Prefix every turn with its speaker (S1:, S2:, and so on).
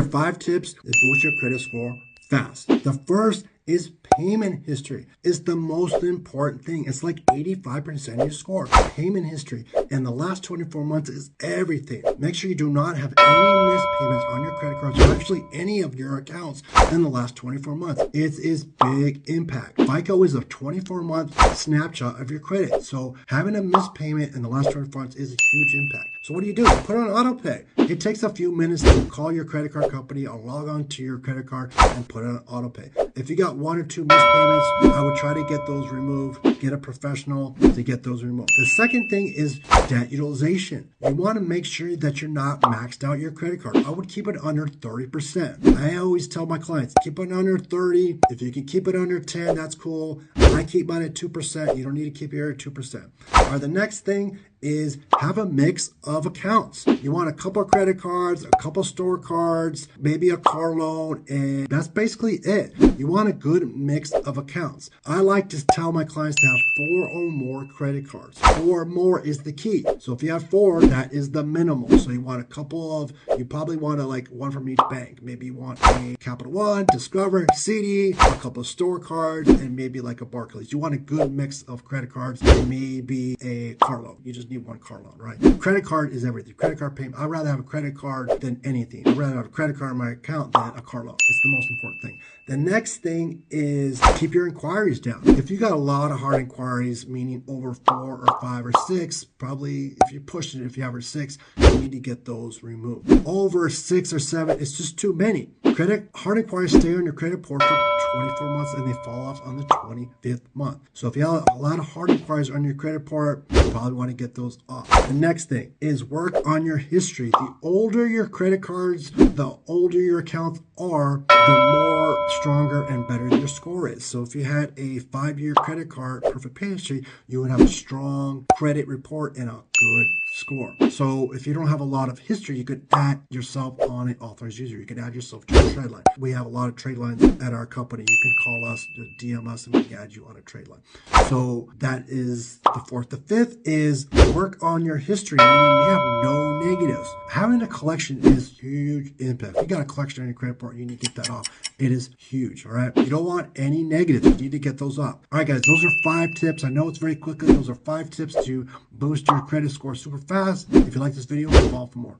S1: are 5 tips that boost your credit score fast. The first is payment history. It's the most important thing. It's like 85% of your score. Payment history. And the last 24 months is everything. Make sure you do not have any missed payments on your credit cards or actually any of your accounts in the last 24 months. It is big impact. FICO is a 24-month snapshot of your credit. So having a missed payment in the last 24 months is a huge impact. So what do? You put on auto pay. It takes a few minutes to call your credit card company or log on to your credit card and put it on auto pay. If you got 1 or 2 missed payments, I would try to get those removed. Get a professional to get those removed. The second thing is debt utilization. You want to make sure that you're not maxed out your credit card. I would keep it under 30%. I always tell my clients, keep it under 30. If you can keep it under 10, that's cool. I keep mine at 2%. You don't need to keep your at 2%. All right, the next thing is have a mix of accounts. You want a couple of credit cards, a couple of store cards, maybe a car loan, and that's basically it. You want a good mix of accounts. I like to tell my clients to have 4 or more credit cards. 4 or more is the key. So if you have 4, that is the minimal. So you want a couple of, you probably want like one from each bank. Maybe you want a Capital One, Discover, CD, a couple of store cards, and maybe like a Barclays. You want a good mix of credit cards and maybe a car loan. You just need one car loan, right? Credit card is everything. Credit card payment. I'd rather have a credit card than anything. I'd rather have a credit card in my account than a car loan. It's the most important thing. The next thing is keep your inquiries down. If you got a lot of hard inquiries, meaning over 4 or 5 or 6, probably if you push it, if you average 6, you need to get those removed. Over 6 or 7, it's just too many. Hard inquiries stay on your credit report for 24 months and they fall off on the 25th month. So if you have a lot of hard inquiries on your credit report, you probably want to get those off. The next thing is work on your history. The older your credit cards, the older your accounts are, the more stronger and better your score is. So if you had a 5-year credit card, perfect pay history, you would have a strong credit report and a good score. So if you don't have a lot of history, you could add yourself on an authorized user. You can add yourself to a trade line. We have a lot of trade lines at our company. You can call us, DM us, and we can add you on a trade line. So that is the 4th. The 5th is work on your history, meaning you have no negatives. Having a collection is huge impact. If you got a collection on your credit report, you need to get that off. It is huge, all right? You don't want any negatives. You need to get those up. All right, guys, those are 5 tips. I know it's very quickly. Those are 5 tips to boost your credit score super fast. If you like this video, follow for more.